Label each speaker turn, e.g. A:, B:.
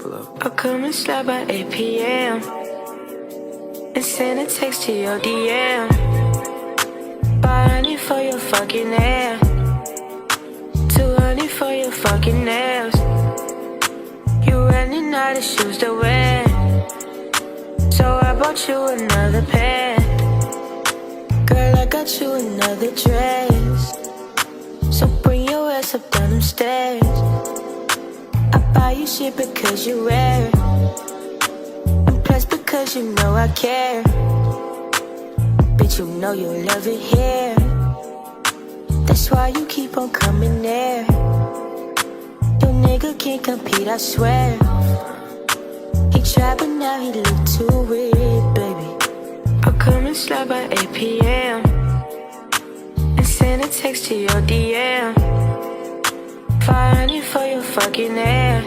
A: I'll come and slide by 8 p.m. and send a text to your DM. Buy honey for your fucking hair, 200 for your fucking nails. You running out of shoes to wear, so I bought you another pair. Girl, I got you another dress, so bring your ass up down them stairs. I buy you shit because you wear it, and plus because you know I care. Bitch, you know you love it here, that's why you keep on coming there. Your nigga can't compete, I swear. He tried but now he look too weird, baby. I'll come and slide by 8 p.m. and send a text to your DM. 500 for your fucking hair,